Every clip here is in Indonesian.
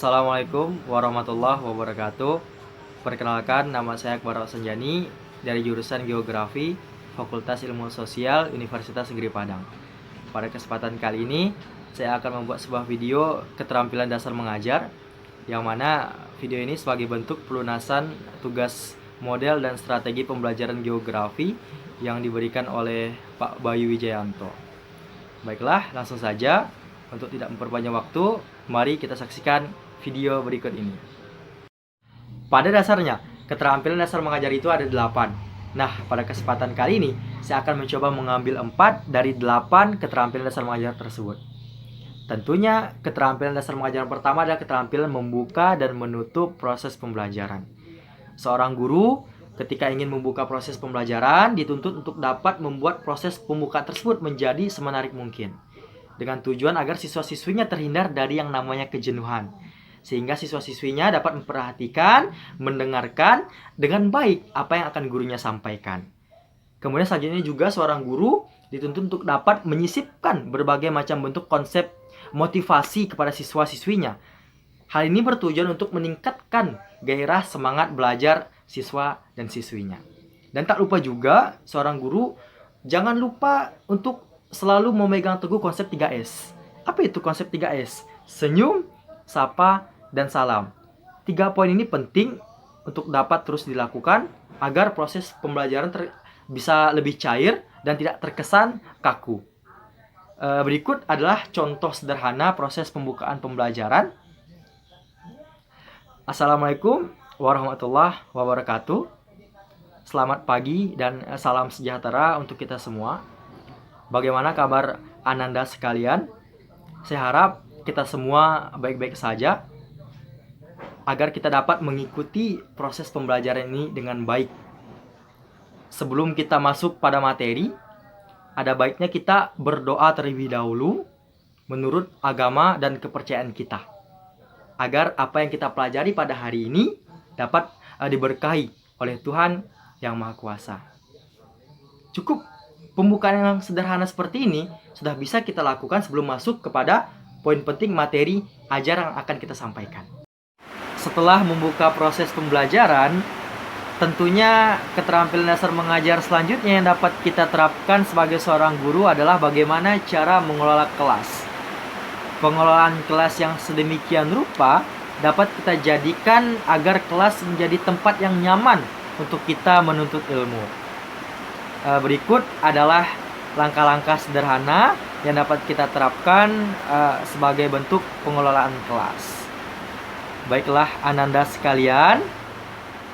Assalamualaikum warahmatullahi wabarakatuh. Perkenalkan, nama saya Akbar Sanjani dari jurusan Geografi Fakultas Ilmu Sosial Universitas Negeri Padang. Pada kesempatan kali ini, saya akan membuat sebuah video keterampilan dasar mengajar, yang mana video ini sebagai bentuk pelunasan tugas model dan strategi pembelajaran geografi yang diberikan oleh Pak Bayu Wijayanto. Baiklah, langsung saja. Untuk tidak memperpanjang waktu, mari kita saksikan video berikut ini. Pada dasarnya, keterampilan dasar mengajar itu ada 8. Nah, pada kesempatan kali ini, saya akan mencoba mengambil 4 dari 8 keterampilan dasar mengajar tersebut. Tentunya, keterampilan dasar mengajar pertama adalah keterampilan membuka dan menutup proses pembelajaran. Seorang guru ketika ingin membuka proses pembelajaran dituntut untuk dapat membuat proses pembukaan tersebut menjadi semenarik mungkin, dengan tujuan agar siswa-siswinya terhindar dari yang namanya kejenuhan, sehingga siswa-siswinya dapat memperhatikan, mendengarkan dengan baik apa yang akan gurunya sampaikan. Kemudian selanjutnya juga seorang guru dituntut untuk dapat menyisipkan berbagai macam bentuk konsep motivasi kepada siswa-siswinya. Hal ini bertujuan untuk meningkatkan gairah semangat belajar siswa dan siswinya. Dan tak lupa juga seorang guru jangan lupa untuk selalu memegang teguh konsep 3S. Apa itu konsep 3S? Senyum, sapa, dan salam. 3 poin ini penting untuk dapat terus dilakukan agar proses pembelajaran bisa lebih cair dan tidak terkesan kaku. Berikut adalah contoh sederhana proses pembukaan pembelajaran. Assalamualaikum warahmatullahi wabarakatuh. Selamat pagi dan salam sejahtera untuk kita semua. Bagaimana kabar Ananda sekalian? Saya harap kita semua baik-baik saja agar kita dapat mengikuti proses pembelajaran ini dengan baik. Sebelum kita masuk pada materi, ada baiknya kita berdoa terlebih dahulu menurut agama dan kepercayaan kita, agar apa yang kita pelajari pada hari ini dapat diberkahi oleh Tuhan Yang Maha Kuasa. Cukup pembukaan yang sederhana seperti ini sudah bisa kita lakukan sebelum masuk kepada poin penting materi ajar yang akan kita sampaikan. Setelah membuka proses pembelajaran, tentunya keterampilan dasar mengajar selanjutnya yang dapat kita terapkan sebagai seorang guru adalah bagaimana cara mengelola kelas. Pengelolaan kelas yang sedemikian rupa dapat kita jadikan agar kelas menjadi tempat yang nyaman untuk kita menuntut ilmu. Berikut adalah langkah-langkah sederhana yang dapat kita terapkan sebagai bentuk pengelolaan kelas. Baiklah Ananda sekalian,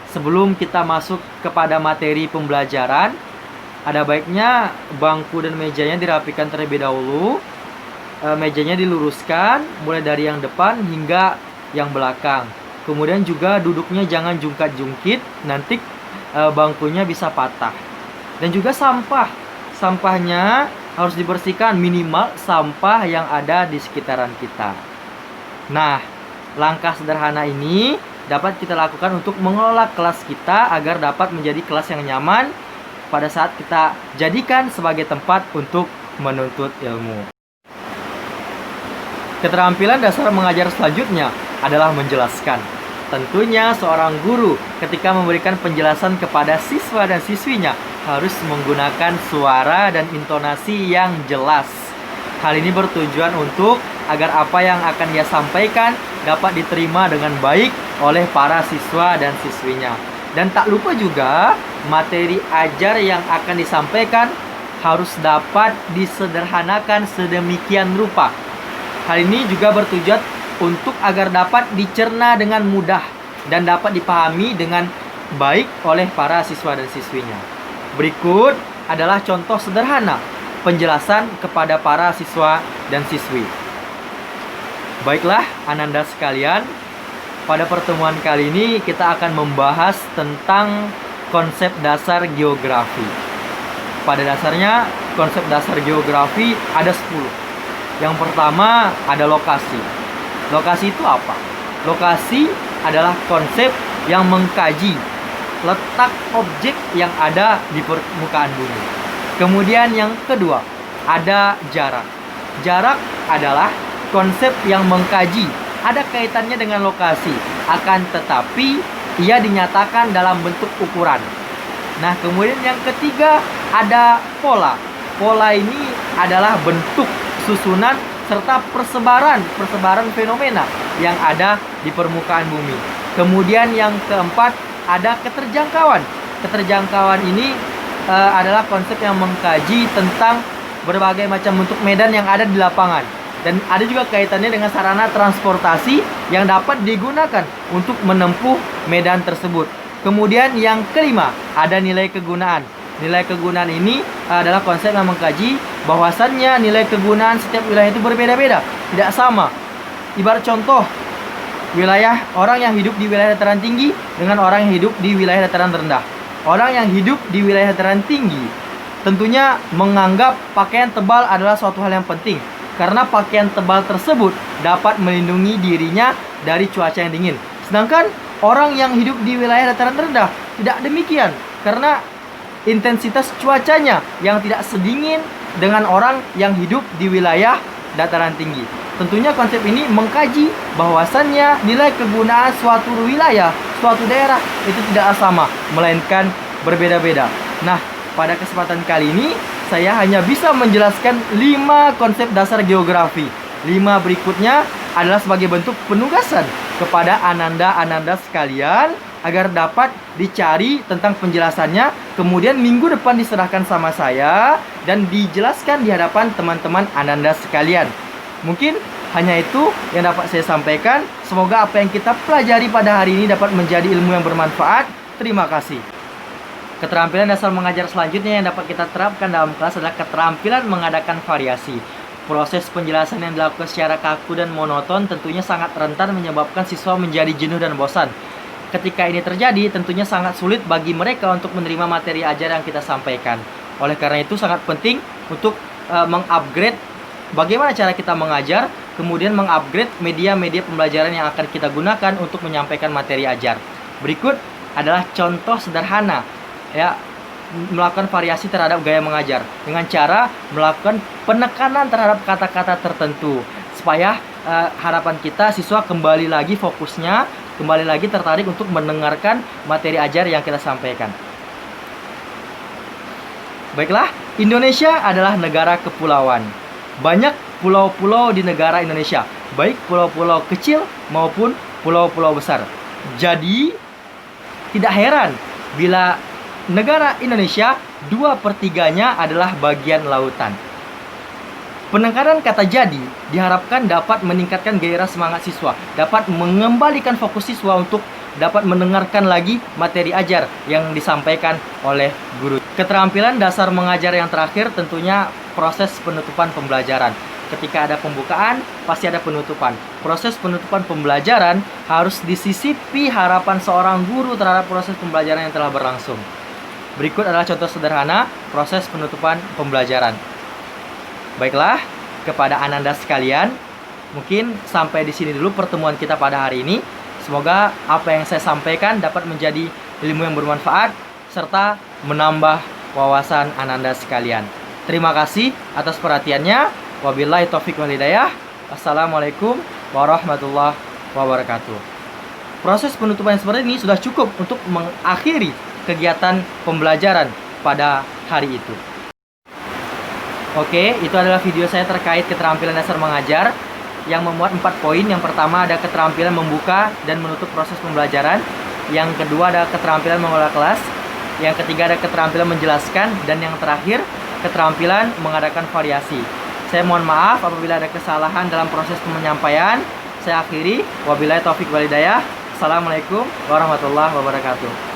sebelum kita masuk kepada materi pembelajaran, ada baiknya bangku dan mejanya dirapikan terlebih dahulu. Mejanya diluruskan mulai dari yang depan hingga yang belakang. Kemudian juga duduknya jangan jungkat-jungkit, nanti bangkunya bisa patah. Dan juga sampahnya harus dibersihkan, minimal sampah yang ada di sekitaran kita. Nah, langkah sederhana ini dapat kita lakukan untuk mengelola kelas kita agar dapat menjadi kelas yang nyaman pada saat kita jadikan sebagai tempat untuk menuntut ilmu. Keterampilan dasar mengajar selanjutnya adalah menjelaskan. Tentunya seorang guru ketika memberikan penjelasan kepada siswa dan siswinya harus menggunakan suara dan intonasi yang jelas. Hal ini bertujuan untuk agar apa yang akan dia sampaikan dapat diterima dengan baik oleh para siswa dan siswinya. Dan tak lupa juga materi ajar yang akan disampaikan harus dapat disederhanakan sedemikian rupa. Hal ini juga bertujuan untuk agar dapat dicerna dengan mudah dan dapat dipahami dengan baik oleh para siswa dan siswinya. Berikut adalah contoh sederhana penjelasan kepada para siswa dan siswi. Baiklah Ananda sekalian, pada pertemuan kali ini kita akan membahas tentang konsep dasar geografi. Pada dasarnya konsep dasar geografi ada 10. Yang pertama ada lokasi. Lokasi itu apa? Lokasi adalah konsep yang mengkaji letak objek yang ada di permukaan bumi. Kemudian yang kedua, ada jarak. Jarak adalah konsep yang mengkaji ada kaitannya dengan lokasi, akan tetapi ia dinyatakan dalam bentuk ukuran. Nah, kemudian yang ketiga ada pola. Pola ini adalah bentuk, susunan, serta persebaran fenomena yang ada di permukaan bumi. Kemudian yang keempat ada keterjangkauan. Keterjangkauan ini adalah konsep yang mengkaji tentang berbagai macam bentuk medan yang ada di lapangan. Dan ada juga kaitannya dengan sarana transportasi yang dapat digunakan untuk menempuh medan tersebut. Kemudian yang kelima, ada nilai kegunaan. Nilai kegunaan ini adalah konsep yang mengkaji bahwasannya nilai kegunaan setiap wilayah itu berbeda-beda, tidak sama. Ibarat contoh, wilayah orang yang hidup di wilayah dataran tinggi dengan orang yang hidup di wilayah dataran rendah. Orang yang hidup di wilayah dataran tinggi tentunya menganggap pakaian tebal adalah suatu hal yang penting, karena pakaian tebal tersebut dapat melindungi dirinya dari cuaca yang dingin. Sedangkan orang yang hidup di wilayah dataran rendah tidak demikian, karena intensitas cuacanya yang tidak sedingin dengan orang yang hidup di wilayah dataran tinggi. Tentunya konsep ini mengkaji bahwasannya nilai kegunaan suatu wilayah, suatu daerah itu tidak sama, melainkan berbeda-beda. Nah, pada kesempatan kali ini saya hanya bisa menjelaskan 5 konsep dasar geografi. 5 berikutnya adalah sebagai bentuk penugasan kepada ananda-ananda sekalian agar dapat dicari tentang penjelasannya. Kemudian minggu depan diserahkan sama saya dan dijelaskan di hadapan teman-teman ananda sekalian. Mungkin hanya itu yang dapat saya sampaikan. Semoga apa yang kita pelajari pada hari ini dapat menjadi ilmu yang bermanfaat. Terima kasih. Keterampilan dasar mengajar selanjutnya yang dapat kita terapkan dalam kelas adalah keterampilan mengadakan variasi. Proses penjelasan yang dilakukan secara kaku dan monoton tentunya sangat rentan menyebabkan siswa menjadi jenuh dan bosan. Ketika ini terjadi, tentunya sangat sulit bagi mereka untuk menerima materi ajar yang kita sampaikan. Oleh karena itu sangat penting untuk mengupgrade bagaimana cara kita mengajar, kemudian mengupgrade media-media pembelajaran yang akan kita gunakan untuk menyampaikan materi ajar. Berikut adalah contoh sederhana ya, melakukan variasi terhadap gaya mengajar dengan cara melakukan penekanan terhadap kata-kata tertentu supaya harapan kita siswa kembali lagi fokusnya, kembali lagi tertarik untuk mendengarkan materi ajar yang kita sampaikan. Baiklah, Indonesia adalah negara kepulauan. Banyak pulau-pulau di negara Indonesia, baik pulau-pulau kecil maupun pulau-pulau besar. Jadi tidak heran bila negara Indonesia 2/3-nya adalah bagian lautan. Penekanan kata jadi diharapkan dapat meningkatkan gairah semangat siswa, dapat mengembalikan fokus siswa untuk dapat mendengarkan lagi materi ajar yang disampaikan oleh guru. Keterampilan dasar mengajar yang terakhir tentunya proses penutupan pembelajaran. Ketika ada pembukaan, pasti ada penutupan. Proses penutupan pembelajaran harus disisipi harapan seorang guru terhadap proses pembelajaran yang telah berlangsung. Berikut adalah contoh sederhana proses penutupan pembelajaran. Baiklah, kepada ananda sekalian, mungkin sampai di sini dulu pertemuan kita pada hari ini. Semoga apa yang saya sampaikan dapat menjadi ilmu yang bermanfaat serta menambah wawasan ananda sekalian. Terima kasih atas perhatiannya. Wabillahi taufiq wal hidayah. Assalamualaikum warahmatullahi wabarakatuh. Proses penutupan seperti ini sudah cukup untuk mengakhiri kegiatan pembelajaran pada hari itu. Oke, itu adalah video saya terkait keterampilan dasar mengajar yang memuat 4 poin. Yang pertama ada keterampilan membuka dan menutup proses pembelajaran. Yang kedua ada keterampilan mengelola kelas. Yang ketiga ada keterampilan menjelaskan. Dan yang terakhir, keterampilan mengadakan variasi. Saya mohon maaf apabila ada kesalahan dalam proses penyampaian. Saya akhiri. Wabillahi taufiq wal hidayah. Assalamualaikum warahmatullahi wabarakatuh.